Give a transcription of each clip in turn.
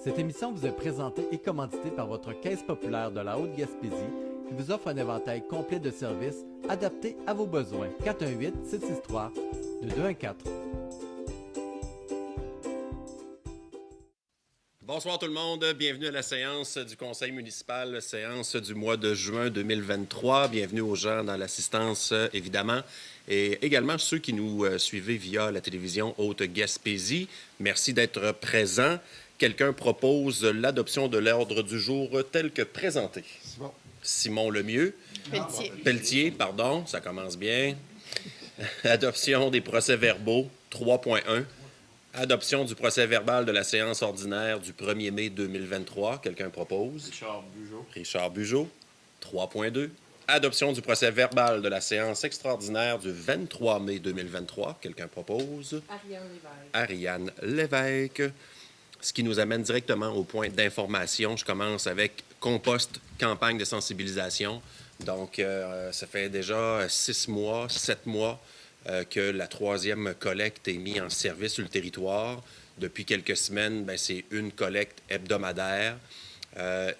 Cette émission vous est présentée et commanditée par votre Caisse populaire de la Haute-Gaspésie qui vous offre un éventail complet de services adaptés à vos besoins. 418-663-2214. Bonsoir tout le monde, bienvenue à la séance du Conseil municipal, séance du mois de juin 2023. Bienvenue aux gens dans l'assistance, évidemment, et également ceux qui nous suivez via la télévision Haute-Gaspésie. Merci d'être présents. Quelqu'un propose l'adoption de l'ordre du jour tel que présenté. Simon Lemieux. Pelletier, pardon, ça commence bien. Adoption des procès-verbaux 3.1. Adoption du procès-verbal de la séance ordinaire du 1er mai 2023. Quelqu'un propose? Richard Bugeaud. 3.2. Adoption du procès-verbal de la séance extraordinaire du 23 mai 2023. Quelqu'un propose? Ariane Lévesque. Ce qui nous amène directement au point d'information. Je commence avec compost, campagne de sensibilisation. Donc, ça fait déjà 6 mois, 7 mois que la troisième collecte est mise en service sur le territoire. Depuis quelques semaines, c'est une collecte hebdomadaire.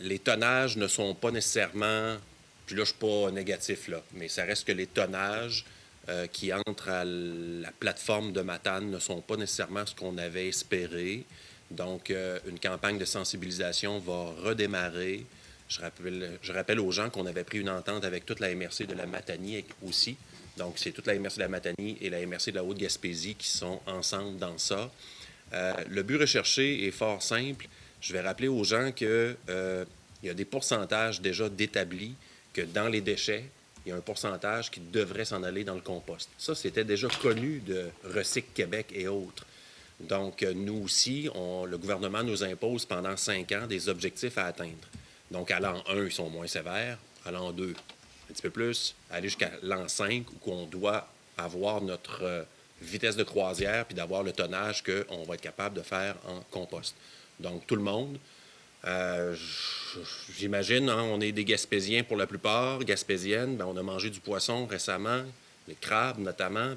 Les tonnages ne sont pas nécessairement... Puis là, je ne suis pas négatif, là, mais ça reste que les tonnages qui entrent à la plateforme de Matane ne sont pas nécessairement ce qu'on avait espéré. Donc, une campagne de sensibilisation va redémarrer. Je rappelle aux gens qu'on avait pris une entente avec toute la MRC de la Matanie aussi. Donc, c'est toute la MRC de la Matanie et la MRC de la Haute-Gaspésie qui sont ensemble dans ça. Le but recherché est fort simple. Je vais rappeler aux gens qu'il y a des pourcentages déjà d'établis que dans les déchets, il y a un pourcentage qui devrait s'en aller dans le compost. Ça, c'était déjà connu de Recycle Québec et autres. Donc, nous aussi, le gouvernement nous impose pendant 5 ans des objectifs à atteindre. Donc, à l'an 1, ils sont moins sévères. À l'an 2, un petit peu plus. Aller jusqu'à l'an 5, où on doit avoir notre vitesse de croisière puis d'avoir le tonnage qu'on va être capable de faire en compost. Donc, tout le monde, j'imagine, on est des Gaspésiens pour la plupart, Gaspésiennes, on a mangé du poisson récemment, les crabes notamment.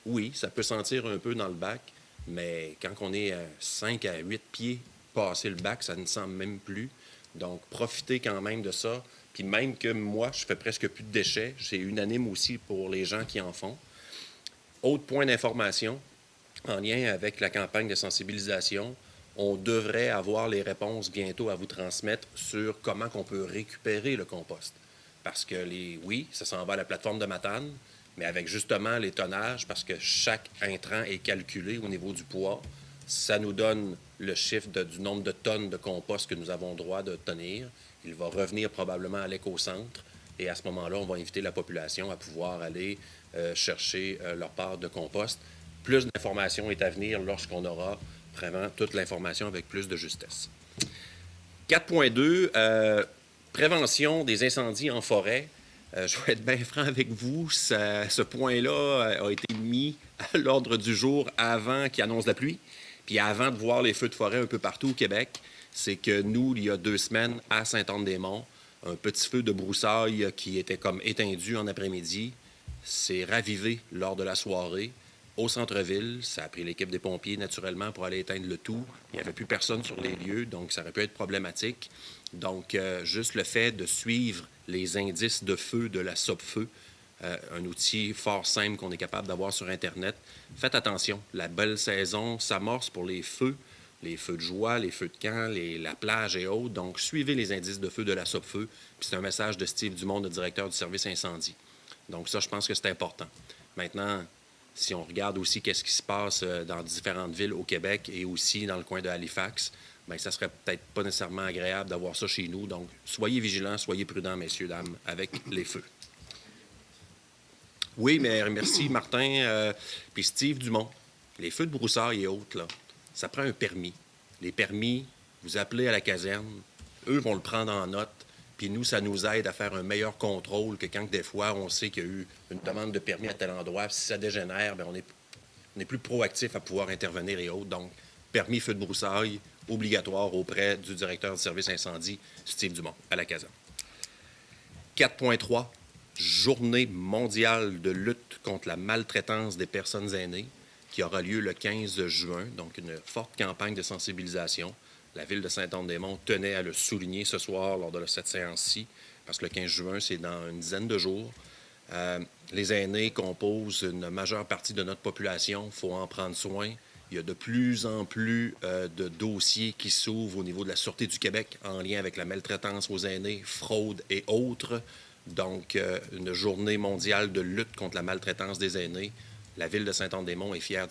Oui, ça peut sentir un peu dans le bac, mais quand on est à 5 à 8 pieds passé le bac, ça ne sent même plus. Donc, profitez quand même de ça. Puis même que moi, je fais presque plus de déchets. C'est unanime aussi pour les gens qui en font. Autre point d'information, en lien avec la campagne de sensibilisation, on devrait avoir les réponses bientôt à vous transmettre sur comment on peut récupérer le compost. Parce que, oui, ça s'en va à la plateforme de Matane, mais avec justement les tonnages, parce que chaque intrant est calculé au niveau du poids, ça nous donne le chiffre du nombre de tonnes de compost que nous avons droit de tenir. Il va revenir probablement à l'écocentre et à ce moment-là, on va inviter la population à pouvoir aller chercher leur part de compost. Plus d'informations est à venir lorsqu'on aura vraiment toute l'information avec plus de justesse. 4.2, prévention des incendies en forêt. Je vais être bien franc avec vous, ce point-là a été mis à l'ordre du jour avant qu'il annonce la pluie. Puis avant de voir les feux de forêt un peu partout au Québec, c'est que nous, il y a 2 semaines, à Sainte-Anne-des-Monts, un petit feu de broussailles qui était comme étendu en après-midi s'est ravivé lors de la soirée au centre-ville. Ça a pris l'équipe des pompiers, naturellement, pour aller éteindre le tout. Il n'y avait plus personne sur les lieux, donc ça aurait pu être problématique. Donc, juste le fait de suivre les indices de feu de la SOPFEU, un outil fort simple qu'on est capable d'avoir sur Internet. Faites attention, la belle saison s'amorce pour les feux de joie, les feux de camp, la plage et autres. Donc, suivez les indices de feu de la SOPFEU. Puis c'est un message de Steve Dumont, le directeur du service incendie. Donc ça, je pense que c'est important. Maintenant, si on regarde aussi qu'est-ce qui se passe dans différentes villes au Québec et aussi dans le coin de Halifax, ça serait peut-être pas nécessairement agréable d'avoir ça chez nous. Donc, soyez vigilants, soyez prudents, messieurs, dames, avec les feux. Oui, mais merci Martin. Puis Steve Dumont, les feux de broussailles et autres, là, ça prend un permis. Les permis, vous appelez à la caserne, eux vont le prendre en note, puis nous, ça nous aide à faire un meilleur contrôle que quand des fois, on sait qu'il y a eu une demande de permis à tel endroit. Puis si ça dégénère, on est plus proactif à pouvoir intervenir et autres. Donc, permis feu de broussailles, obligatoire auprès du directeur du service incendie, Steve Dumont, à la caserne. 4.3. Journée mondiale de lutte contre la maltraitance des personnes aînées qui aura lieu le 15 juin, donc une forte campagne de sensibilisation. La Ville de Saint-Anne-des-Monts tenait à le souligner ce soir lors de cette séance-ci, parce que le 15 juin, c'est dans une dizaine de jours. Les aînés composent une majeure partie de notre population. Il faut en prendre soin. Il y a de plus en plus de dossiers qui s'ouvrent au niveau de la Sûreté du Québec en lien avec la maltraitance aux aînés, fraude et autres. Donc, une journée mondiale de lutte contre la maltraitance des aînés. La Ville de Saint-Anne-des-Monts est fière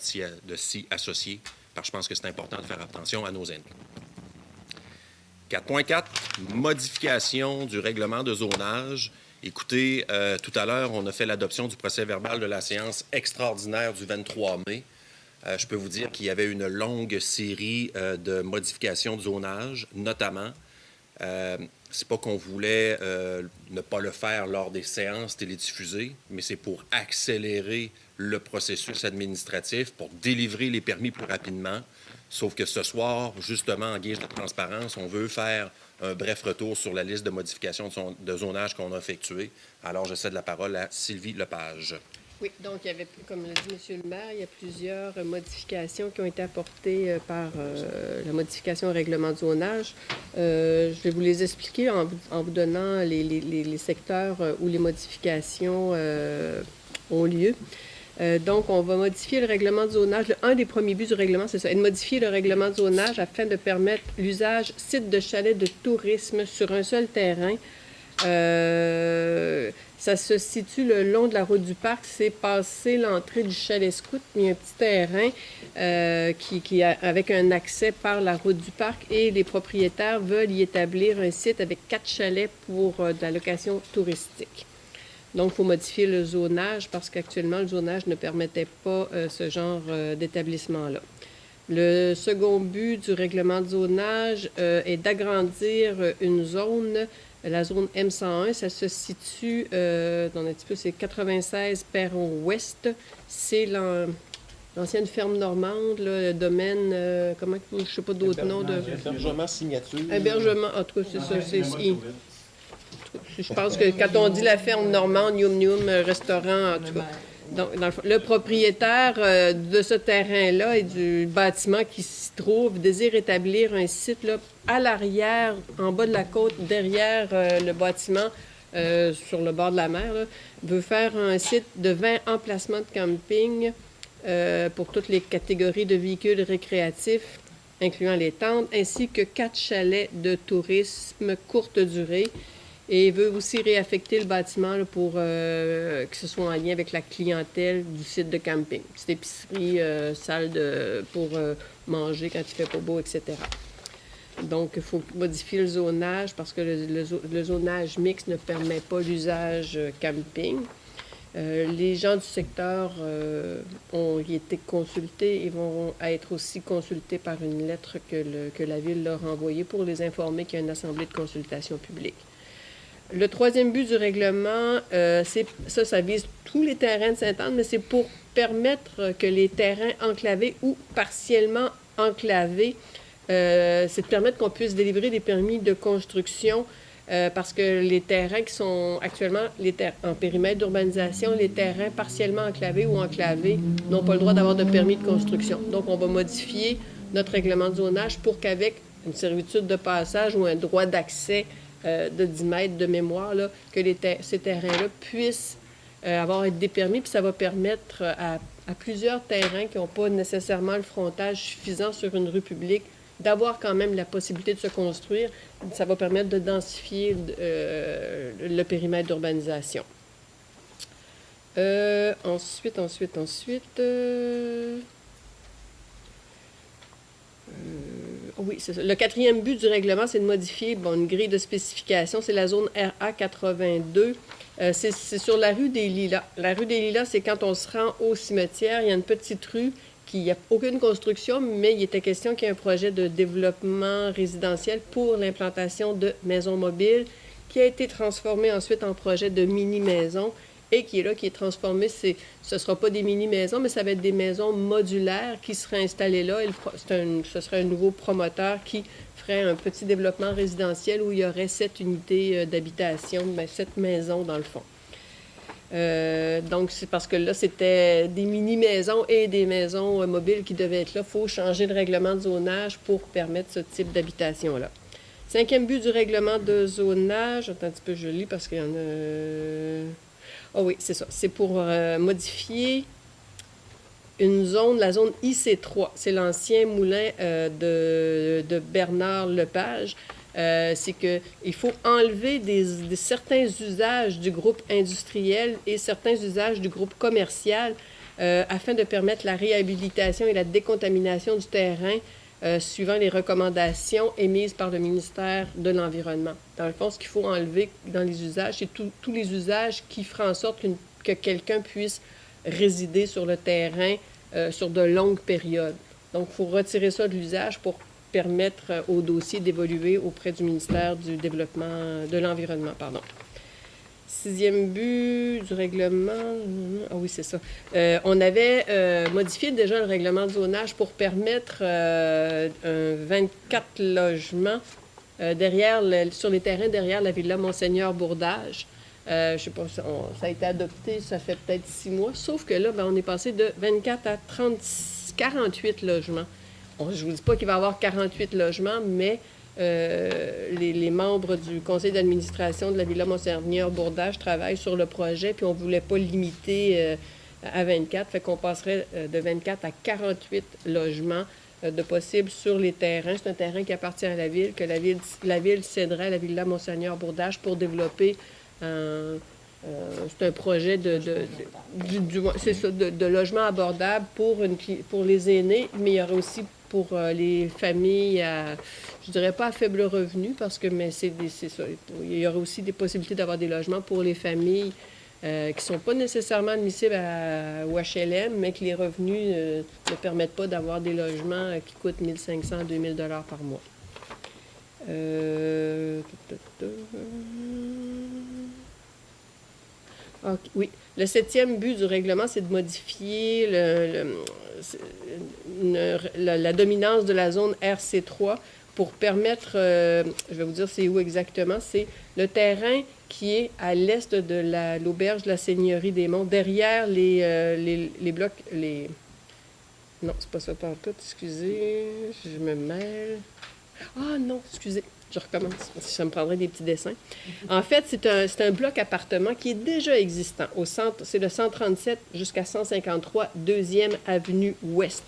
de s'y associer, parce que je pense que c'est important de faire attention à nos aînés. 4.4, modification du règlement de zonage. Écoutez, tout à l'heure, on a fait l'adoption du procès-verbal de la séance extraordinaire du 23 mai. Je peux vous dire qu'il y avait une longue série de modifications de zonage, notamment. C'est pas qu'on voulait ne pas le faire lors des séances télédiffusées, mais c'est pour accélérer le processus administratif, pour délivrer les permis plus rapidement. Sauf que ce soir, justement, en guise de transparence, on veut faire un bref retour sur la liste de modifications de zonage qu'on a effectuées. Alors, je cède la parole à Sylvie Lepage. Oui, donc il y avait, comme l'a dit M. le maire, il y a plusieurs modifications qui ont été apportées par la modification au règlement de zonage. Je vais vous les expliquer en vous donnant les secteurs où les modifications ont lieu. Donc, on va modifier le règlement de zonage. Un des premiers buts du règlement, c'est ça, est de modifier le règlement de zonage afin de permettre l'usage site de chalet de tourisme sur un seul terrain. Ça se situe le long de la route du parc. C'est passé l'entrée du chalet scout. Il y a un petit terrain avec un accès par la route du parc et les propriétaires veulent y établir un site avec 4 chalets pour de la location touristique. Donc, il faut modifier le zonage parce qu'actuellement, le zonage ne permettait pas ce genre d'établissement-là. Le second but du règlement de zonage est d'agrandir une zone, la zone M101. Ça se situe dans un petit peu, c'est 96 Perron-Ouest. C'est l'ancienne ferme normande, là, le domaine, comment, je ne sais pas d'autres noms. Hébergement signature. Hébergement, en tout cas, c'est ça. Je pense que quand on dit la ferme normande, Yum restaurant, en tout cas. Donc, le propriétaire de ce terrain-là et du bâtiment qui s'y trouve désire établir un site là, à l'arrière, en bas de la côte, derrière le bâtiment, sur le bord de la mer. Là, veut faire un site de 20 emplacements de camping pour toutes les catégories de véhicules récréatifs, incluant les tentes, ainsi que 4 chalets de tourisme courte durée. Et il veut aussi réaffecter le bâtiment là, pour que ce soit en lien avec la clientèle du site de camping. Petite épicerie, salle pour manger quand il fait pas beau, etc. Donc, il faut modifier le zonage parce que le zonage mixte ne permet pas l'usage camping. Les gens du secteur ont été consultés et vont être aussi consultés par une lettre que la Ville leur a envoyée pour les informer qu'il y a une assemblée de consultation publique. Le troisième but du règlement, ça vise tous les terrains de Sainte-Anne, mais c'est pour permettre que les terrains enclavés ou partiellement enclavés, c'est de permettre qu'on puisse délivrer des permis de construction parce que les terrains qui sont actuellement en périmètre d'urbanisation, les terrains partiellement enclavés ou enclavés n'ont pas le droit d'avoir de permis de construction. Donc, on va modifier notre règlement de zonage pour qu'avec une servitude de passage ou un droit d'accès de 10 mètres de mémoire, là, que ces terrains-là puissent avoir des permis, puis ça va permettre à plusieurs terrains qui n'ont pas nécessairement le frontage suffisant sur une rue publique d'avoir quand même la possibilité de se construire. Ça va permettre de densifier le périmètre d'urbanisation. Ensuite... Oui, c'est ça. Le quatrième but du règlement, c'est de modifier une grille de spécification. C'est la zone RA 82. C'est sur la rue des Lilas. La rue des Lilas, c'est quand on se rend au cimetière. Il y a une petite rue qui n'a aucune construction, mais il était question qu'il y ait un projet de développement résidentiel pour l'implantation de maisons mobiles qui a été transformé ensuite en projet de mini-maison et qui est transformé. Ce ne sera pas des mini-maisons, mais ça va être des maisons modulaires qui seraient installées là. Ce serait un nouveau promoteur qui ferait un petit développement résidentiel où il y aurait 7 unités d'habitation, 7 maisons dans le fond. Donc, c'est parce que là, c'était des mini-maisons et des maisons mobiles qui devaient être là. Il faut changer le règlement de zonage pour permettre ce type d'habitation-là. 5e but du règlement de zonage, attends un petit peu, je lis parce qu'il y en a... Ah oui, c'est ça. C'est pour modifier une zone, la zone IC3. C'est l'ancien moulin de Bernard Lepage. C'est qu'il faut enlever certains usages du groupe industriel et certains usages du groupe commercial afin de permettre la réhabilitation et la décontamination du terrain suivant les recommandations émises par le ministère de l'Environnement. Dans le fond, ce qu'il faut enlever dans les usages, c'est tous les usages qui feront en sorte que quelqu'un puisse résider sur le terrain sur de longues périodes. Donc, il faut retirer ça de l'usage pour permettre au dossier d'évoluer auprès du ministère du Développement de l'Environnement. 6e but du règlement... Ah oui, c'est ça. On avait modifié déjà le règlement de zonage pour permettre 24 logements sur les terrains derrière la villa Monseigneur-Bourdage. Je ne sais pas, ça a été adopté, ça fait peut-être 6 mois, sauf que là, on est passé de 24 à 48 logements. Je ne vous dis pas qu'il va y avoir 48 logements, mais les membres du conseil d'administration de la Villa Monseigneur-Bourdage travaillent sur le projet, puis on ne voulait pas le limiter à 24, fait qu'on passerait de 24 à 48 logements de possibles sur les terrains. C'est un terrain qui appartient à la ville, que la ville céderait à la Villa Monseigneur-Bourdage pour développer c'est un projet de logement abordable pour les aînés, mais il y aura aussi pour les familles je dirais pas à faible revenu, mais c'est ça. Il y aura aussi des possibilités d'avoir des logements pour les familles qui ne sont pas nécessairement admissibles au HLM, mais que les revenus ne permettent pas d'avoir des logements qui coûtent 1 500 à 2 000 $ par mois. Okay, oui. Le 7e but du règlement, c'est de modifier la dominance de la zone RC3 pour permettre, je vais vous dire c'est où exactement, c'est le terrain qui est à l'est de l'auberge de la Seigneurie des Monts, derrière les blocs, Non, c'est pas ça partout, excusez, je me mêle. Ah non, excusez. Je recommence, ça me prendrait des petits dessins. En fait, c'est un bloc appartement qui est déjà existant. C'est le 137 jusqu'à 153 2e Avenue Ouest.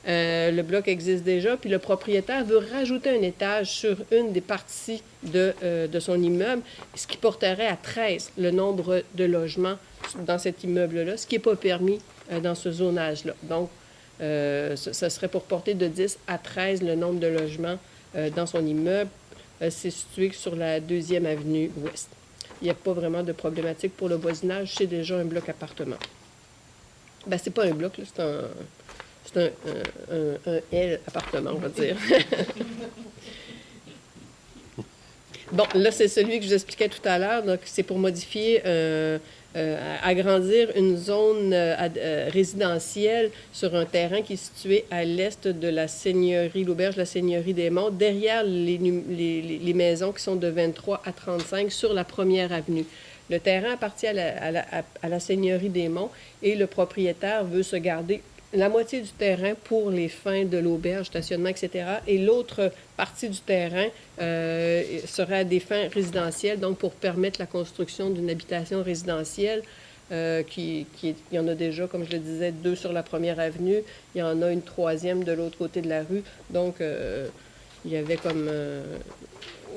Le bloc existe déjà, puis le propriétaire veut rajouter un étage sur une des parties de son immeuble, ce qui porterait à 13 le nombre de logements dans cet immeuble-là, ce qui n'est pas permis dans ce zonage-là. Donc, ça serait pour porter de 10 à 13 le nombre de logements dans son immeuble. C'est situé sur la 2e Avenue Ouest. Il n'y a pas vraiment de problématique pour le voisinage. C'est déjà un bloc appartement. Ben, c'est pas un bloc, là, c'est un L appartement, on va dire. Bon, là, c'est celui que je vous expliquais tout à l'heure. Donc, c'est pour modifier, agrandir une zone résidentielle sur un terrain qui est situé à l'est de la Seigneurie, l'auberge de la Seigneurie des Monts, derrière les maisons qui sont de 23 à 35 sur la 1e avenue. Le terrain appartient à la Seigneurie des Monts et le propriétaire veut se garder la moitié du terrain pour les fins de l'auberge, stationnement, etc. Et l'autre partie du terrain sera à des fins résidentielles, donc pour permettre la construction d'une habitation résidentielle. Il y en a déjà, comme je le disais, 2 sur la 1e avenue. Il y en a une 3e de l'autre côté de la rue. Donc, il y avait comme...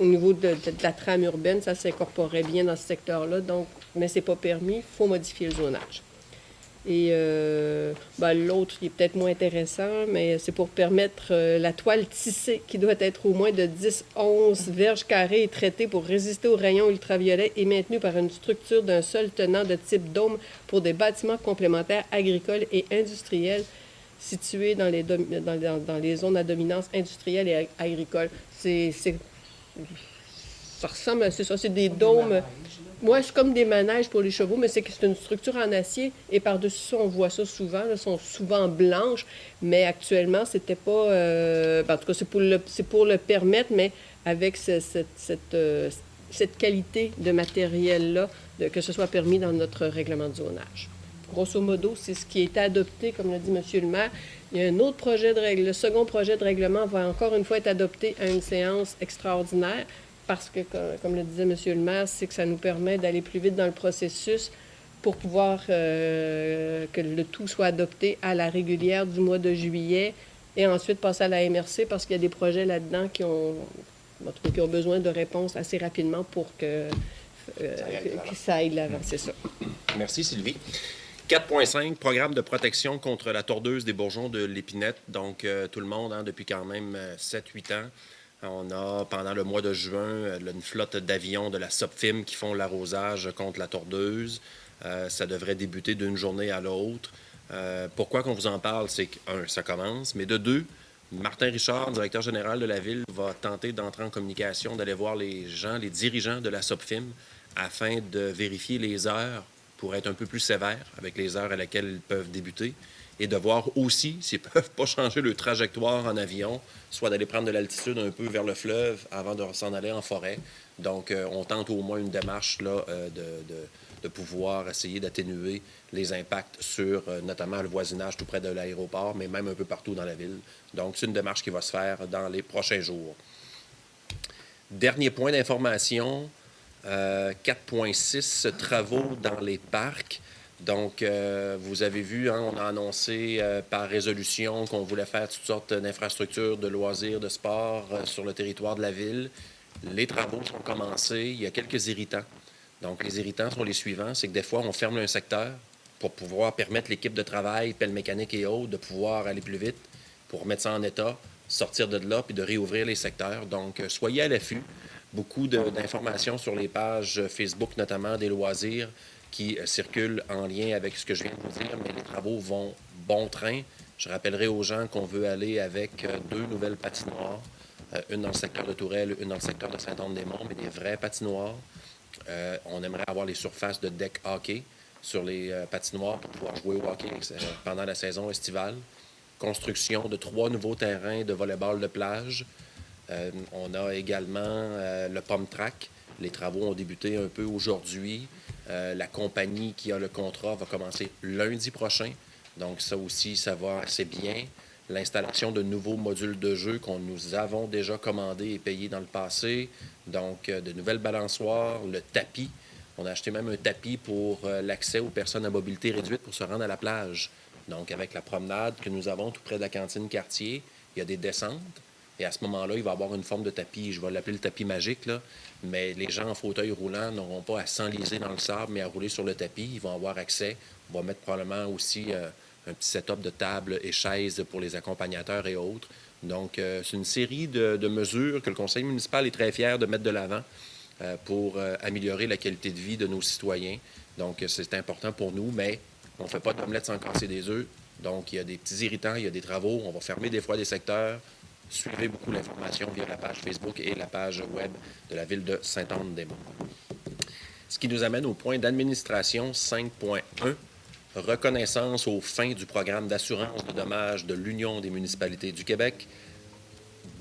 au niveau de la trame urbaine, ça s'incorporerait bien dans ce secteur-là. Donc, mais ce n'est pas permis. Il faut modifier le zonage. Et l'autre, il est peut-être moins intéressant, mais c'est pour permettre la toile tissée, qui doit être au moins de 10-11 verges carrées et traitée pour résister aux rayons ultraviolets et maintenue par une structure d'un seul tenant de type dôme pour des bâtiments complémentaires agricoles et industriels situés dans les zones à dominance industrielle et agricole. Ça ressemble à ça, c'est des dômes. Moi, c'est comme des manèges pour les chevaux, mais c'est une structure en acier. Et par-dessus ça, on voit ça souvent. Elles sont souvent blanches, mais actuellement, c'était pas... en tout cas, c'est pour le permettre, mais avec cette qualité de matériel-là, que ce soit permis dans notre règlement de zonage. Grosso modo, c'est ce qui a été adopté, comme l'a dit M. le maire. Il y a un autre projet de règlement. Le second projet de règlement va encore une fois être adopté à une séance extraordinaire parce que, comme le disait M. le maire, c'est que ça nous permet d'aller plus vite dans le processus pour pouvoir que le tout soit adopté à la régulière du mois de juillet et ensuite passer à la MRC parce qu'il y a des projets là-dedans qui ont besoin de réponses assez rapidement pour que ça aille de l'avant. C'est ça. Merci, Sylvie. 4.5, programme de protection contre la tordeuse des bourgeons de l'épinette. Donc, tout le monde, depuis quand même 7-8 ans, on a, pendant le mois de juin, une flotte d'avions de la SOPFIM qui font l'arrosage contre la tordeuse. Ça devrait débuter d'une journée à l'autre. Pourquoi qu'on vous en parle? C'est que, ça commence, mais de deux, Martin Richard, directeur général de la Ville, va tenter d'entrer en communication, d'aller voir les dirigeants de la SOPFIM, afin de vérifier les heures pour être un peu plus sévère avec les heures à laquelle ils peuvent débuter et de voir aussi s'ils ne peuvent pas changer leur trajectoire en avion, soit d'aller prendre de l'altitude un peu vers le fleuve avant de s'en aller en forêt. Donc, on tente au moins une démarche là, de pouvoir essayer d'atténuer les impacts sur notamment le voisinage tout près de l'aéroport, mais même un peu partout dans la ville. Donc, c'est une démarche qui va se faire dans les prochains jours. Dernier point d'information, 4.6, travaux dans les parcs. Donc, vous avez vu, on a annoncé par résolution qu'on voulait faire toutes sortes d'infrastructures, de loisirs, de sport sur le territoire de la ville. Les travaux sont commencés. Il y a quelques irritants. Donc, les irritants sont les suivants. C'est que des fois, on ferme un secteur pour pouvoir permettre l'équipe de travail, pelle mécanique et autres, de pouvoir aller plus vite pour mettre ça en état, sortir de là puis de réouvrir les secteurs. Donc, soyez à l'affût. Beaucoup d'informations sur les pages Facebook, notamment des loisirs, qui circulent en lien avec ce que je viens de vous dire, mais les travaux vont bon train. Je rappellerai aux gens qu'on veut aller avec 2 nouvelles patinoires, une dans le secteur de Tourelle, une dans le secteur de Saint-Anne-des-Monts, mais des vraies patinoires. On aimerait avoir les surfaces de deck hockey sur les patinoires pour pouvoir jouer au hockey pendant la saison estivale. Construction de 3 nouveaux terrains de volleyball de plage. On a également le pump track. Les travaux ont débuté un peu aujourd'hui. La compagnie qui a le contrat va commencer lundi prochain. Donc ça aussi, ça va assez bien. L'installation de nouveaux modules de jeu qu'on nous avons déjà commandés et payés dans le passé. Donc de nouvelles balançoires, le tapis. On a acheté même un tapis pour l'accès aux personnes à mobilité réduite pour se rendre à la plage. Donc avec la promenade que nous avons tout près de la cantine quartier, il y a des descentes. Et à ce moment-là, il va y avoir une forme de tapis, je vais l'appeler le tapis magique, là. Mais les gens en fauteuil roulant n'auront pas à s'enliser dans le sable, mais à rouler sur le tapis. Ils vont avoir accès. On va mettre probablement aussi un petit setup de table et chaises pour les accompagnateurs et autres. Donc, c'est une série de mesures que le conseil municipal est très fier de mettre de l'avant pour améliorer la qualité de vie de nos citoyens. Donc, c'est important pour nous, mais on ne fait pas d'omelette sans casser des œufs. Donc, il y a des petits irritants, il y a des travaux. On va fermer des fois des secteurs. Suivez beaucoup l'information via la page Facebook et la page web de la ville de Saint-Anne-des-Monts. Ce qui nous amène au point d'administration 5.1, reconnaissance aux fins du programme d'assurance de dommages de l'Union des municipalités du Québec.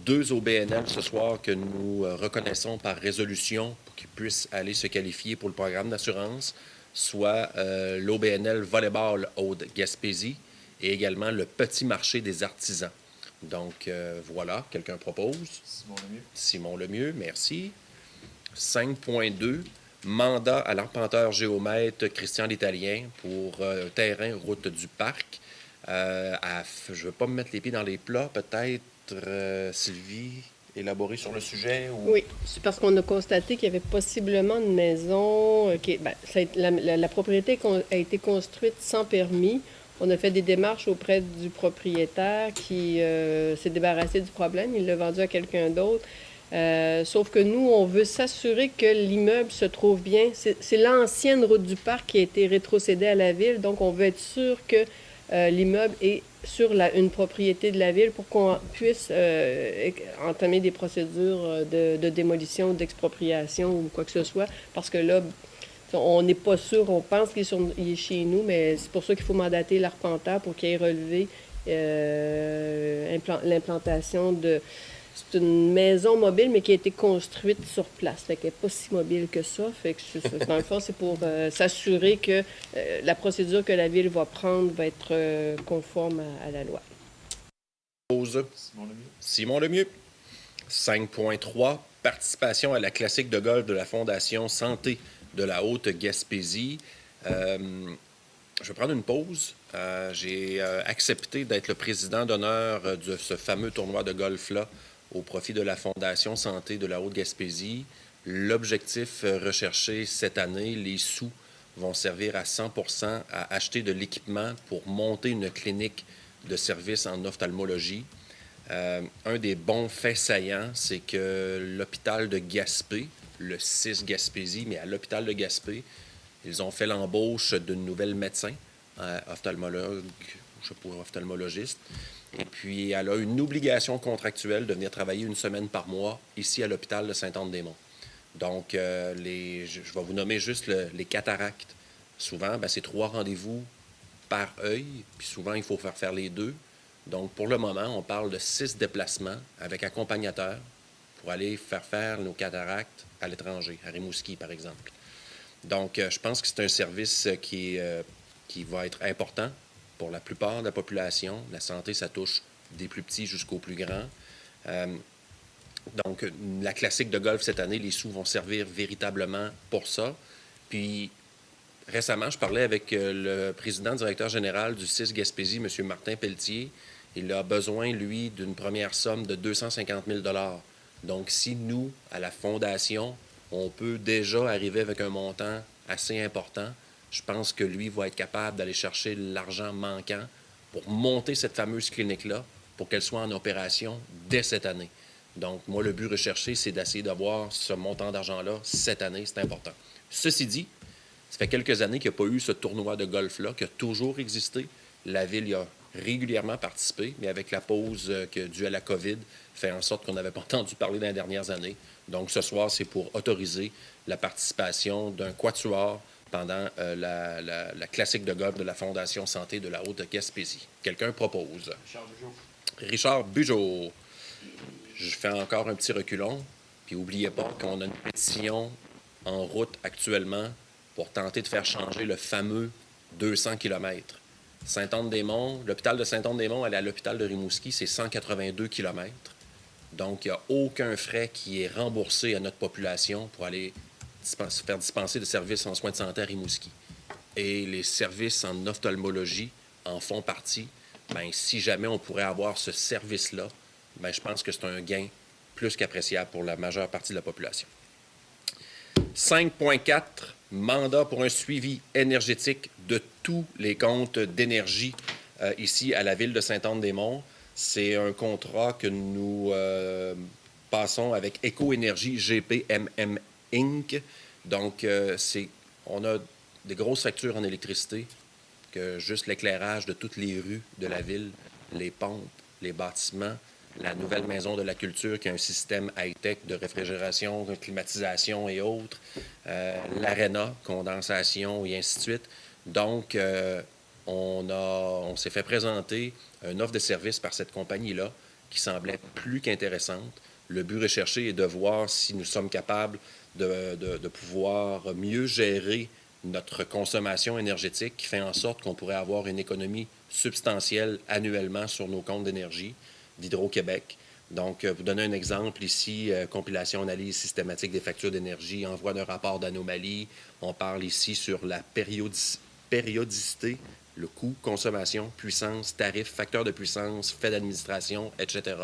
2 OBNL ce soir que nous reconnaissons par résolution pour qu'ils puissent aller se qualifier pour le programme d'assurance, soit l'OBNL Volleyball Haute-Gaspésie et également le Petit Marché des artisans. Donc, voilà, quelqu'un propose. Simon Lemieux. Simon Lemieux, merci. 5.2, mandat à l'arpenteur géomètre Christian l'Italien pour terrain route du parc. Je ne veux pas me mettre les pieds dans les plats, peut-être, Sylvie, élaborer sur le sujet? Ou... Oui, c'est parce qu'on a constaté qu'il y avait possiblement une maison, la propriété a été construite sans permis. On a fait des démarches auprès du propriétaire qui s'est débarrassé du problème. Il l'a vendu à quelqu'un d'autre. Sauf que nous, on veut s'assurer que l'immeuble se trouve bien. C'est l'ancienne route du parc qui a été rétrocédée à la ville. Donc, on veut être sûr que l'immeuble est sur une propriété de la ville pour qu'on puisse entamer des procédures de démolition, d'expropriation ou quoi que ce soit. Parce que là, on n'est pas sûr, on pense qu'il est chez nous, mais c'est pour ça qu'il faut mandater l'arpenteur pour qu'il ait relevé l'implantation de c'est une maison mobile, mais qui a été construite sur place. Fait qu'elle n'est pas si mobile que ça. Fait que dans le fond, c'est pour s'assurer que la procédure que la Ville va prendre va être conforme à la loi. Pause. Simon Lemieux. 5.3, participation à la classique de golf de la Fondation Santé de la Haute-Gaspésie. Je vais prendre une pause. J'ai accepté d'être le président d'honneur de ce fameux tournoi de golf-là au profit de la Fondation Santé de la Haute-Gaspésie. L'objectif recherché cette année, les sous vont servir à 100% à acheter de l'équipement pour monter une clinique de service en ophtalmologie. Un des bons faits saillants, c'est que l'hôpital de Gaspé, le 6 Gaspésie, mais à l'hôpital de Gaspé, ils ont fait l'embauche d'une nouvelle médecin, ophtalmologue, je sais pas, ophtalmologiste. Et puis, elle a une obligation contractuelle de venir travailler une semaine par mois ici à l'hôpital de Sainte-Anne-des-Monts. Donc, je vais vous nommer juste les cataractes. Souvent, c'est 3 rendez-vous par œil, puis souvent, il faut faire les 2. Donc, pour le moment, on parle de 6 déplacements avec accompagnateur pour aller faire nos cataractes à l'étranger, à Rimouski, par exemple. Donc, je pense que c'est un service qui va être important pour la plupart de la population. La santé, ça touche des plus petits jusqu'aux plus grands. Donc, la classique de golf cette année, les sous vont servir véritablement pour ça. Puis, récemment, je parlais avec le président directeur général du 6 Gaspésie, M. Martin Pelletier. Il a besoin, lui, d'une première somme de 250 000 $. Donc, si nous, à la Fondation, on peut déjà arriver avec un montant assez important, je pense que lui va être capable d'aller chercher l'argent manquant pour monter cette fameuse clinique-là, pour qu'elle soit en opération dès cette année. Donc, moi, le but recherché, c'est d'essayer d'avoir ce montant d'argent-là cette année. C'est important. Ceci dit, ça fait quelques années qu'il n'y a pas eu ce tournoi de golf-là, qui a toujours existé. La Ville y a régulièrement participé, mais avec la pause due à la COVID, fait en sorte qu'on n'avait pas entendu parler dans les dernières années. Donc, ce soir, c'est pour autoriser la participation d'un quatuor pendant la classique de golf de la Fondation Santé de la Haute-Gaspésie. Quelqu'un propose? Richard Bugeaud. Je fais encore un petit reculon. Puis, n'oubliez pas qu'on a une pétition en route actuellement pour tenter de faire changer le fameux 200 km. Sainte-Anne-des-Monts, l'hôpital de Sainte-Anne-des-Monts, aller à l'hôpital de Rimouski, c'est 182 km. Donc, il n'y a aucun frais qui est remboursé à notre population pour aller faire dispenser des services en soins de santé à Rimouski. Et les services en ophtalmologie en font partie. Si jamais on pourrait avoir ce service-là, je pense que c'est un gain plus qu'appréciable pour la majeure partie de la population. 5.4, mandat pour un suivi énergétique de tous les comptes d'énergie ici à la Ville de Sainte-Anne-des-Monts. C'est un contrat que nous passons avec Éco-Énergie GPMM Inc. Donc, on a des grosses factures en électricité, que juste l'éclairage de toutes les rues de la ville, les pompes, les bâtiments, la nouvelle maison de la culture qui a un système high-tech de réfrigération, de climatisation et autres, l'aréna, condensation et ainsi de suite. Donc, on s'est fait présenter une offre de service par cette compagnie-là qui semblait plus qu'intéressante. Le but recherché est de voir si nous sommes capables de pouvoir mieux gérer notre consommation énergétique qui fait en sorte qu'on pourrait avoir une économie substantielle annuellement sur nos comptes d'énergie d'Hydro-Québec. Donc, pour donner un exemple ici, compilation, analyse systématique des factures d'énergie, envoi d'un rapport d'anomalie. On parle ici sur la périodicité, le coût, consommation, puissance, tarif, facteur de puissance, frais d'administration, etc.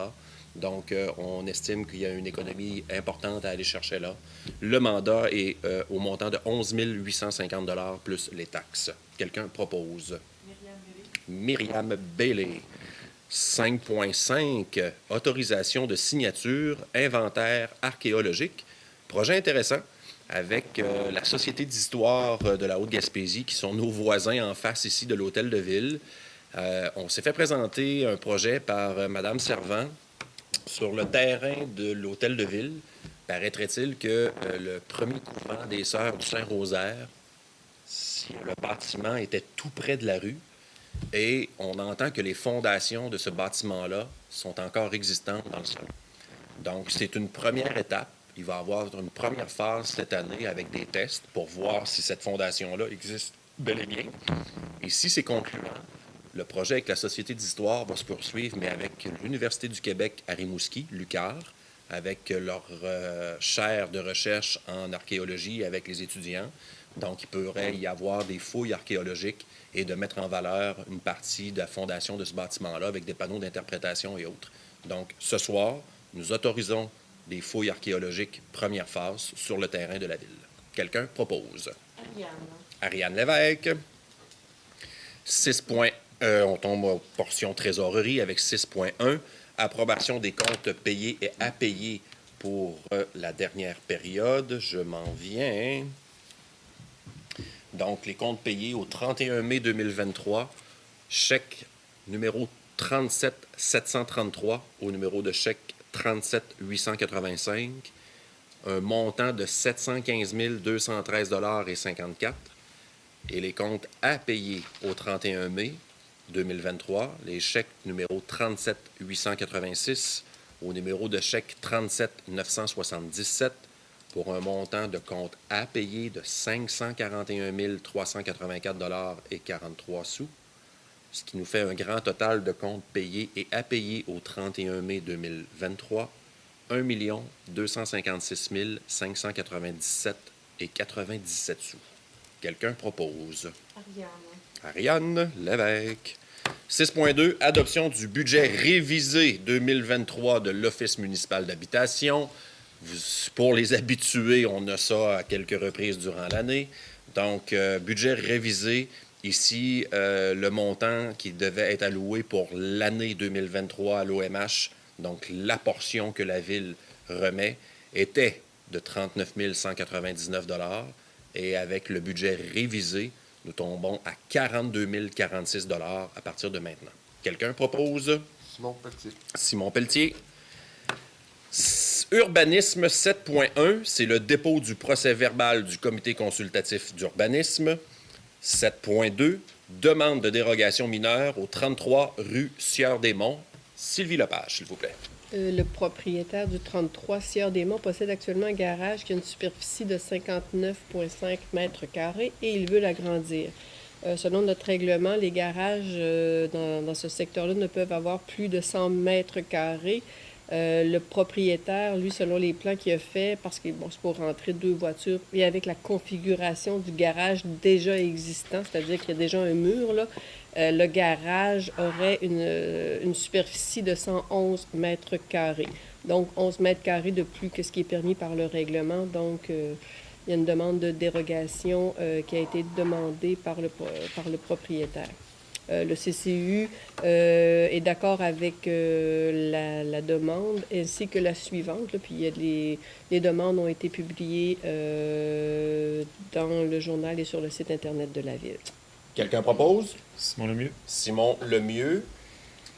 Donc, on estime qu'il y a une économie importante à aller chercher là. Le mandat est au montant de 11 850 $ plus les taxes. Quelqu'un propose? Myriam Bailey. 5.5, autorisation de signature, inventaire archéologique. Projet intéressant avec la Société d'histoire de la Haute-Gaspésie, qui sont nos voisins en face ici de l'Hôtel de Ville. On s'est fait présenter un projet par Mme Servant sur le terrain de l'Hôtel de Ville. Paraîtrait-il que le premier couvent des Sœurs du Saint-Rosaire, le bâtiment était tout près de la rue. Et on entend que les fondations de ce bâtiment-là sont encore existantes dans le sol. Donc, c'est une première étape. Il va y avoir une première phase cette année avec des tests pour voir si cette fondation-là existe bel et bien. Et si c'est concluant, le projet avec la Société d'histoire va se poursuivre, mais avec l'Université du Québec à Rimouski, l'UQAR, avec leur chaire de recherche en archéologie avec les étudiants. Donc, il pourrait y avoir des fouilles archéologiques et de mettre en valeur une partie de la fondation de ce bâtiment-là avec des panneaux d'interprétation et autres. Donc, ce soir, nous autorisons des fouilles archéologiques première phase sur le terrain de la ville. Quelqu'un propose? Ariane Lévesque. 6 points. On tombe aux portions trésorerie avec 6.1. Approbation des comptes payés et à payer pour la dernière période. Je m'en viens. Donc, les comptes payés au 31 mai 2023. Chèque numéro 37 733 au numéro de chèque 37 885. Un montant de 715 213,54 $. Et les comptes à payer au 31 mai 2023, les chèques numéro 37 886 au numéro de chèque 37 977 pour un montant de compte à payer de 541 384,43 $, ce qui nous fait un grand total de comptes payés et à payer au 31 mai 2023, 1 256 597,97 $. Quelqu'un propose? Ariane Lévesque. 6.2, adoption du budget révisé 2023 de l'Office municipal d'habitation. Pour les habitués, on a ça à quelques reprises durant l'année. Donc, budget révisé. Ici, le montant qui devait être alloué pour l'année 2023 à l'OMH, donc la portion que la Ville remet, était de 39 199 $. Et avec le budget révisé, nous tombons à 42 046 $ à partir de maintenant. Quelqu'un propose? Simon Pelletier. Simon Pelletier. Urbanisme 7.1, c'est le dépôt du procès-verbal du comité consultatif d'urbanisme. 7.2, demande de dérogation mineure au 33 rue Sieur-des-Monts. Sylvie Lepage, s'il vous plaît. Le propriétaire du 33 Sieur-des-Monts possède actuellement un garage qui a une superficie de 59,5 mètres carrés et il veut l'agrandir. Selon notre règlement, les garages dans ce secteur-là ne peuvent avoir plus de 100 mètres carrés. Le propriétaire, lui, selon les plans qu'il a fait, parce que c'est pour rentrer 2 voitures, et avec la configuration du garage déjà existant, c'est-à-dire qu'il y a déjà un mur, là, le garage aurait une superficie de 111 mètres carrés. Donc, 11 mètres carrés de plus que ce qui est permis par le règlement. Donc, il y a une demande de dérogation qui a été demandée par le propriétaire. Le CCU est d'accord avec la demande ainsi que la suivante. Là, puis les demandes ont été publiées dans le journal et sur le site Internet de la Ville. Quelqu'un propose? Simon Lemieux. Simon Lemieux.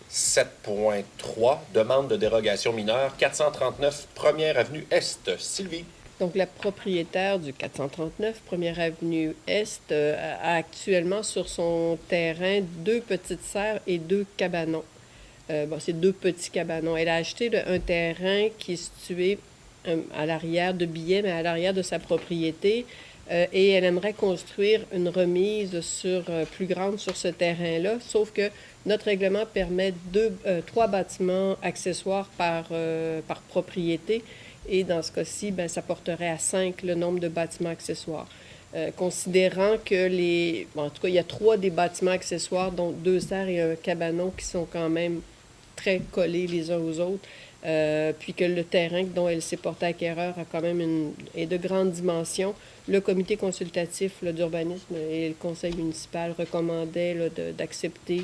7.3, demande de dérogation mineure, 439 Première Avenue Est. Sylvie. Donc, la propriétaire du 439 Première Avenue Est a actuellement sur son terrain 2 petites serres et 2 cabanons. C'est 2 petits cabanons. Elle a acheté un terrain qui est situé à l'arrière de Billet, mais à l'arrière de sa propriété. Et elle aimerait construire une remise plus grande sur ce terrain-là, sauf que notre règlement permet 3 bâtiments accessoires par propriété. Et dans ce cas-ci, ça porterait à 5 le nombre de bâtiments accessoires. Considérant que en tout cas, il y a 3 des bâtiments accessoires, dont 2 serres et un cabanon qui sont quand même très collés les uns aux autres, puis que le terrain dont elle s'est portée acquéreur a quand même est de grande dimension. Le comité consultatif d'urbanisme et le conseil municipal recommandaient d'accepter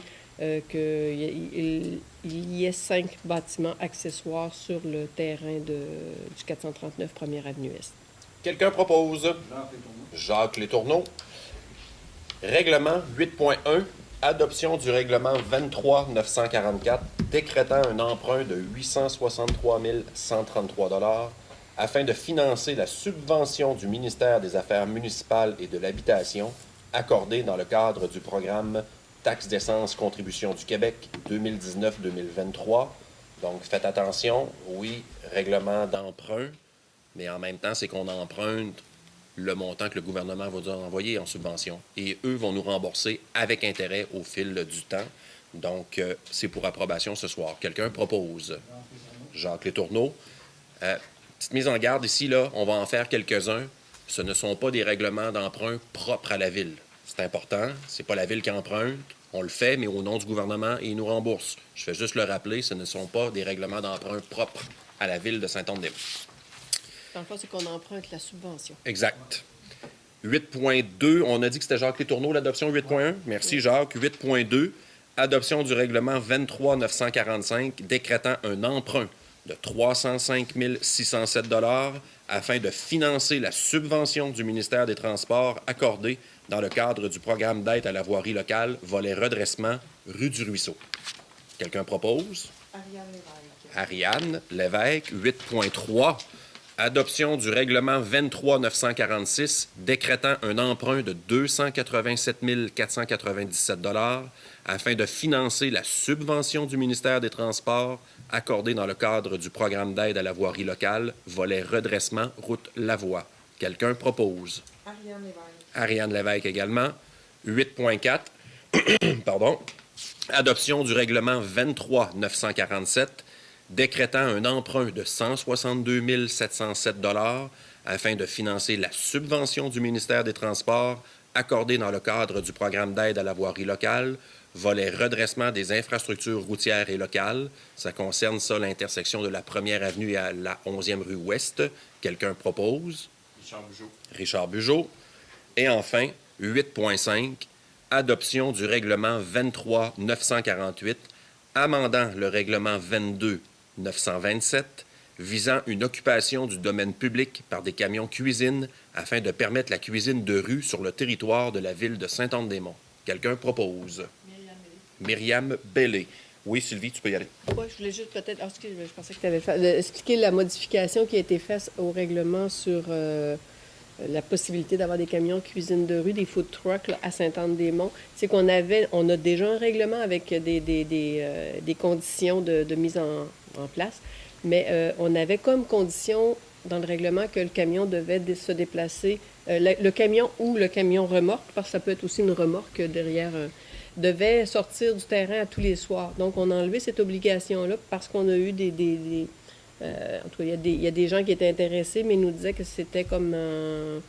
qu'il y ait 5 bâtiments accessoires sur le terrain du 439 Première Avenue Est. Quelqu'un propose? Jacques Létourneau. Règlement 8.1, adoption du règlement 23-944, décrétant un emprunt de 863 133 $ afin de financer la subvention du ministère des Affaires municipales et de l'Habitation accordée dans le cadre du programme Taxe d'essence Contribution du Québec 2019-2023 Donc, faites attention, oui, règlement d'emprunt, mais en même temps, c'est qu'on emprunte le montant que le gouvernement va nous envoyer en subvention. Et eux vont nous rembourser avec intérêt au fil du temps. Donc, c'est pour approbation ce soir. Quelqu'un propose? Jacques Letourneau. Petite mise en garde ici, là, on va en faire quelques-uns. Ce ne sont pas des règlements d'emprunt propres à la Ville. C'est important. C'est pas la Ville qui emprunte. On le fait, mais au nom du gouvernement, et ils nous remboursent. Je fais juste le rappeler, ce ne sont pas des règlements d'emprunt propres à la Ville de Saint-Anne-des-Monts. Dans le fond, c'est qu'on emprunte la subvention. Exact. 8.2, on a dit que c'était Jacques Letourneau, l'adoption 8.1. Merci, Jacques. 8.2, adoption du règlement 23-945 décrétant un emprunt de 305 607 afin de financer la subvention du ministère des Transports accordée dans le cadre du programme d'aide à la voirie locale, volet redressement, rue du Ruisseau. Quelqu'un propose? Ariane Lévesque. 8.3, adoption du règlement 23-946 décrétant un emprunt de 287 497 afin de financer la subvention du ministère des Transports accordée dans le cadre du programme d'aide à la voirie locale, volet redressement, route Lavoie. Quelqu'un propose? Ariane Lévesque. Ariane Lévesque également. 8.4, pardon, adoption du règlement 23-947 décrétant un emprunt de 162 707 afin de financer la subvention du ministère des Transports accordée dans le cadre du programme d'aide à la voirie locale, volet redressement des infrastructures routières et locales. Ça concerne ça, l'intersection de la 1er avenue et à la 11e rue Ouest. Quelqu'un propose? Richard Bugeaud. Et enfin, 8.5, adoption du règlement 23-948 amendant le règlement 22-927 visant une occupation du domaine public par des camions cuisine afin de permettre la cuisine de rue sur le territoire de la ville de Saint-Anne-des-Monts. Quelqu'un propose? Myriam Bellé. Oui, Sylvie, tu peux y aller. Oui, je voulais juste peut-être... Ah, excuse, je pensais que tu avais fait... expliquer la modification qui a été faite au règlement sur la possibilité d'avoir des camions cuisine de rue, des food trucks là, à Saint-Anne-des-Monts. C'est qu'on a déjà un règlement avec des conditions de mise en place, mais on avait comme condition dans le règlement que le camion devait se déplacer, le camion ou le camion remorque, parce que ça peut être aussi une remorque derrière, devait sortir du terrain à tous les soirs. Donc, on a enlevé cette obligation-là parce qu'on a eu en tout cas, il y a des gens qui étaient intéressés, mais ils nous disaient que c'était comme un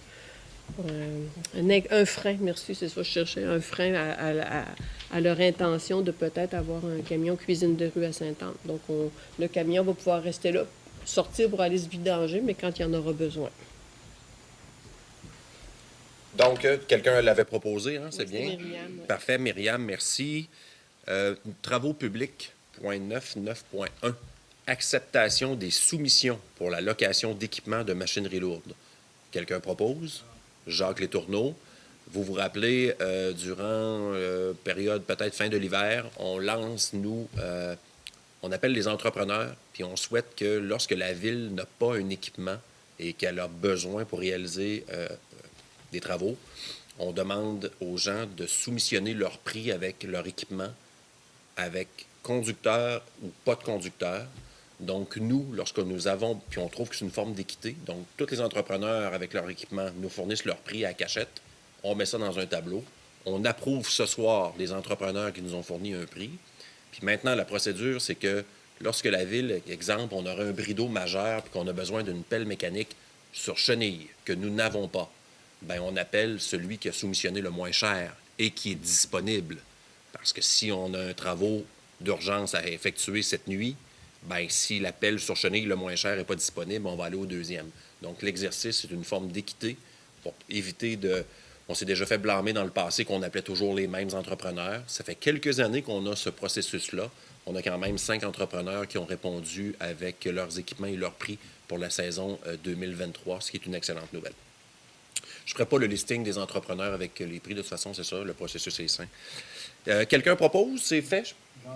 frein, merci, c'est ça, je cherchais, un frein à leur intention de peut-être avoir un camion cuisine de rue à Sainte-Anne. Donc, le camion va pouvoir rester là, sortir pour aller se vidanger, mais quand il y en aura besoin. Donc, quelqu'un l'avait proposé, hein, c'est Oui, bien? Myriam, ouais. Parfait, Myriam, merci. Travaux publics, point 9, 9.1. Acceptation des soumissions pour la location d'équipements de machinerie lourde. Quelqu'un propose? Jacques Letourneau. Vous vous rappelez, durant période peut-être fin de l'hiver, on lance, nous, on appelle les entrepreneurs, puis on souhaite que lorsque la Ville n'a pas un équipement et qu'elle a besoin pour réaliser des travaux, on demande aux gens de soumissionner leur prix avec leur équipement, avec conducteur ou pas de conducteur. Donc, nous, lorsque nous avons, puis on trouve que c'est une forme d'équité, donc tous les entrepreneurs avec leur équipement nous fournissent leur prix à cachette, on met ça dans un tableau, on approuve ce soir les entrepreneurs qui nous ont fourni un prix, puis maintenant, la procédure, c'est que lorsque la Ville, exemple, on aurait un bris d'eau majeur puis qu'on a besoin d'une pelle mécanique sur chenille que nous n'avons pas, bien, on appelle celui qui a soumissionné le moins cher et qui est disponible. Parce que si on a un travaux d'urgence à effectuer cette nuit, bien, si la pelle sur chenille le moins cher n'est pas disponible, on va aller au deuxième. Donc, l'exercice, c'est une forme d'équité pour éviter de... On s'est déjà fait blâmer dans le passé qu'on appelait toujours les mêmes entrepreneurs. Ça fait quelques années qu'on a ce processus-là. On a quand même 5 entrepreneurs qui ont répondu avec leurs équipements et leurs prix pour la saison 2023, ce qui est une excellente nouvelle. Je ne ferai pas le listing des entrepreneurs avec les prix. De toute façon, c'est ça, le processus est sain. Quelqu'un propose? C'est fait?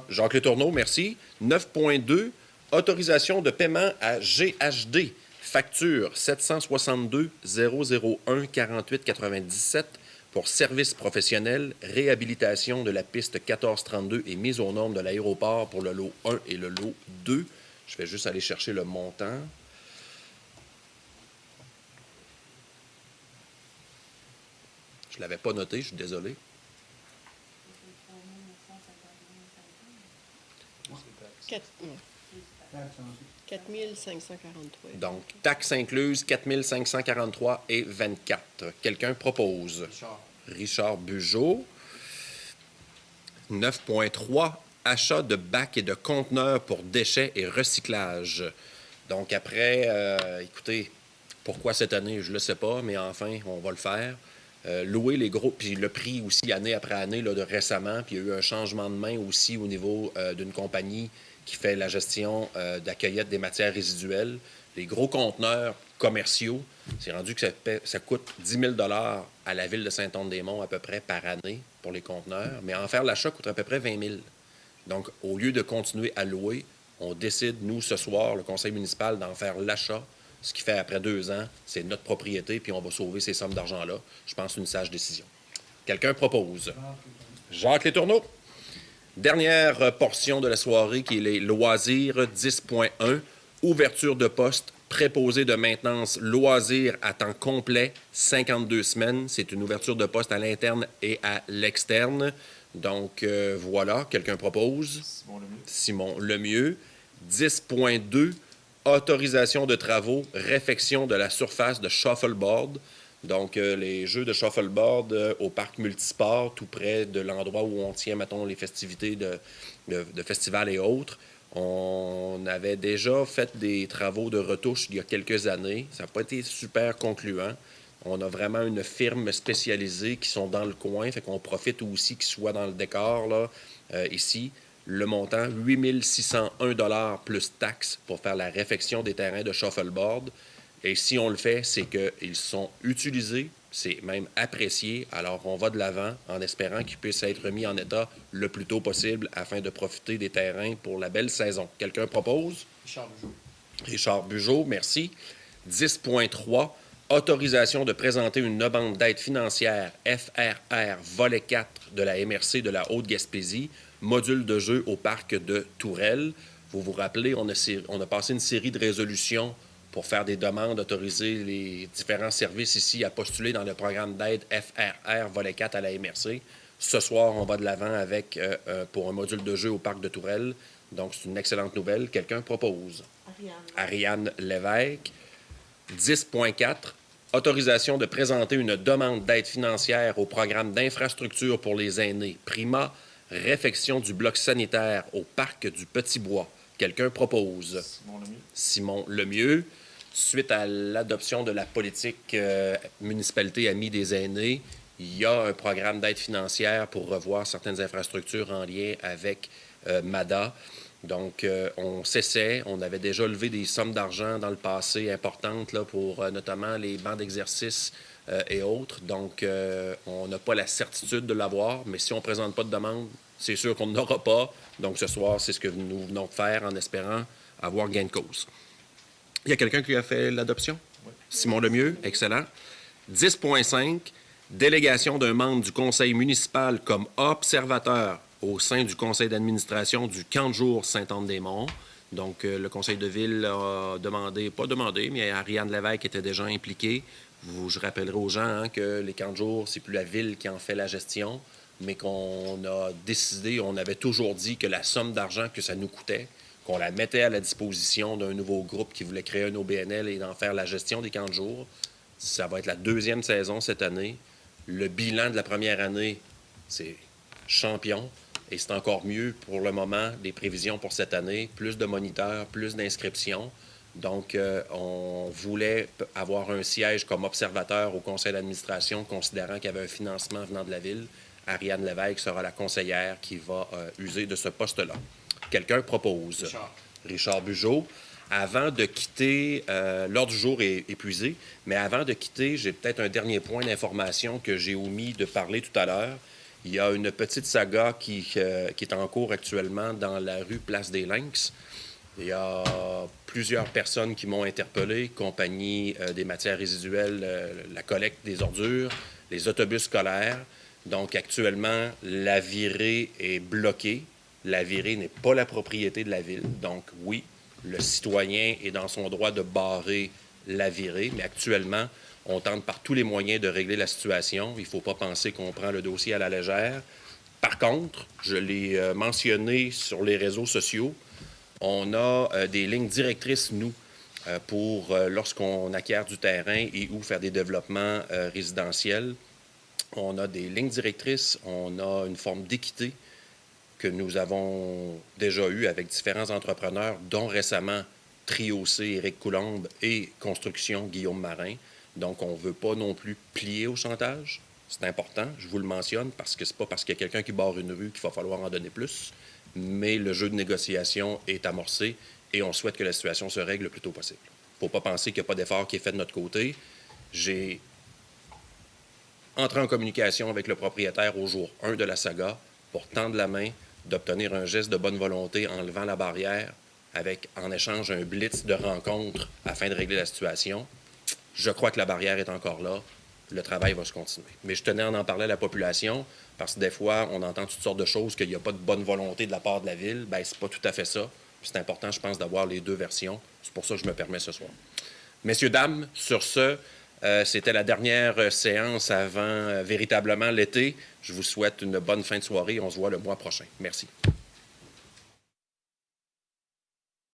Jacques Letourneau, merci. 9.2, autorisation de paiement à GHD. Facture 762 001 48 97 pour services professionnels, réhabilitation de la piste 1432 et mise aux normes de l'aéroport pour le lot 1 et le lot 2. Je vais juste aller chercher le montant. Je ne l'avais pas noté, je suis désolé. Quatre- ouais. 4543. Donc, taxes incluses, 4543 et 24. Quelqu'un propose? Richard Bugeaud. 9.3, achat de bacs et de conteneurs pour déchets et recyclage. Donc, après, écoutez, pourquoi cette année, je ne le sais pas, mais enfin, on va le faire. Louer les gros, puis le prix aussi, année après année, là, de récemment, puis il y a eu un changement de main aussi au niveau d'une compagnie qui fait la gestion d'accueillette des matières résiduelles. Les gros conteneurs commerciaux, c'est rendu que ça coûte 10 000 à la ville de Saint-Anne-des-Monts à peu près par année pour les conteneurs, mais en faire l'achat coûte à peu près 20 000. Donc, au lieu de continuer à louer, on décide, nous, ce soir, le conseil municipal, d'en faire l'achat, ce qui fait, après 2 ans, c'est notre propriété, puis on va sauver ces sommes d'argent-là. Je pense une sage décision. Quelqu'un propose? Jacques Letourneau. Dernière portion de la soirée qui est les loisirs 10.1, ouverture de poste, préposé de maintenance, loisirs à temps complet, 52 semaines. C'est une ouverture de poste à l'interne et à l'externe. Donc, voilà, quelqu'un propose? Simon Lemieux. 10.2, autorisation de travaux, réfection de la surface de shuffleboard. Donc, les jeux de shuffleboard au parc multisport, tout près de l'endroit où on tient, mettons, les festivités de festivals et autres. On avait déjà fait des travaux de retouche il y a quelques années. Ça n'a pas été super concluant. On a vraiment une firme spécialisée qui sont dans le coin, fait qu'on profite aussi qu'ils soient dans le décor, là, ici. Le montant, 8 601 plus taxes pour faire la réfection des terrains de shuffleboard. Et si on le fait, c'est qu'ils sont utilisés, c'est même apprécié. Alors, on va de l'avant en espérant qu'ils puissent être remis en état le plus tôt possible afin de profiter des terrains pour la belle saison. Quelqu'un propose? Richard Bugeaud. Richard Bugeaud, merci. 10.3, autorisation de présenter une demande d'aide financière FRR volet 4 de la MRC de la Haute-Gaspésie, module de jeu au parc de Tourelle. Vous vous rappelez, on a passé une série de résolutions pour faire des demandes, autoriser les différents services ici à postuler dans le programme d'aide FRR volet 4 à la MRC. Ce soir, on va de l'avant avec pour un module de jeu au parc de Tourelle. Donc, c'est une excellente nouvelle. Quelqu'un propose? Ariane Lévesque. 10.4, autorisation de présenter une demande d'aide financière au programme d'infrastructure pour les aînés. Prima, réfection du bloc sanitaire au parc du Petit-Bois. Quelqu'un propose? Simon Lemieux. Suite à l'adoption de la politique municipalité amie des aînés, il y a un programme d'aide financière pour revoir certaines infrastructures en lien avec MADA. Donc, on s'essaie. On avait déjà levé des sommes d'argent dans le passé importantes là, pour notamment les bancs d'exercice et autres. Donc, on n'a pas la certitude de l'avoir, mais si on ne présente pas de demande, c'est sûr qu'on n'aura pas. Donc, ce soir, c'est ce que nous venons de faire en espérant avoir gain de cause. Il y a quelqu'un qui a fait l'adoption? Oui. Simon Lemieux, excellent. 10.5, délégation d'un membre du conseil municipal comme observateur au sein du conseil d'administration du camp de jour Saint-Anne-des-Monts. Donc, le conseil de ville a demandé, pas demandé, mais Ariane Lévesque était déjà impliquée. Je rappellerai aux gens que les camps de jour, c'est plus la ville qui en fait la gestion, mais qu'on a décidé, on avait toujours dit que la somme d'argent que ça nous coûtait, qu'on la mettait à la disposition d'un nouveau groupe qui voulait créer un OBNL et d'en faire la gestion des camps de jour. Ça va être la 2e saison cette année. Le bilan de la première année, c'est champion. Et c'est encore mieux pour le moment, des prévisions pour cette année. Plus de moniteurs, plus d'inscriptions. Donc, on voulait avoir un siège comme observateur au conseil d'administration, considérant qu'il y avait un financement venant de la ville. Ariane Lévesque sera la conseillère qui va user de ce poste-là. Quelqu'un propose? Richard Bugeaud. Avant de quitter, l'ordre du jour est épuisé, mais avant de quitter, j'ai peut-être un dernier point d'information que j'ai omis de parler tout à l'heure. Il y a une petite saga qui est en cours actuellement dans la rue Place des Lynx. Il y a plusieurs personnes qui m'ont interpellé, compagnie des matières résiduelles, la collecte des ordures, les autobus scolaires. Donc, actuellement, la virée est bloquée. La virée n'est pas la propriété de la ville. Donc, oui, le citoyen est dans son droit de barrer la virée, mais actuellement, on tente par tous les moyens de régler la situation. Il ne faut pas penser qu'on prend le dossier à la légère. Par contre, je l'ai mentionné sur les réseaux sociaux, on a des lignes directrices, nous, pour lorsqu'on acquiert du terrain et ou faire des développements résidentiels. On a des lignes directrices, on a une forme d'équité que nous avons déjà eue avec différents entrepreneurs, dont récemment Trio C, Éric Coulombe et Construction Guillaume Marin. Donc, on ne veut pas non plus plier au chantage. C'est important, je vous le mentionne, parce que ce n'est pas parce qu'il y a quelqu'un qui barre une rue qu'il va falloir en donner plus. Mais le jeu de négociation est amorcé et on souhaite que la situation se règle le plus tôt possible. Il ne faut pas penser qu'il n'y a pas d'effort qui est fait de notre côté. J'ai entré en communication avec le propriétaire au jour 1 de la saga pour tendre la main, d'obtenir un geste de bonne volonté en levant la barrière avec, en échange, un blitz de rencontre afin de régler la situation. Je crois que la barrière est encore là. Le travail va se continuer. Mais je tenais à en parler à la population parce que des fois, on entend toutes sortes de choses, qu'il n'y a pas de bonne volonté de la part de la Ville. Bien, c'est pas tout à fait ça. C'est important, je pense, d'avoir les deux versions. C'est pour ça que je me permets ce soir. Messieurs, dames, sur ce, c'était la dernière séance avant véritablement l'été. Je vous souhaite une bonne fin de soirée. On se voit le mois prochain. Merci.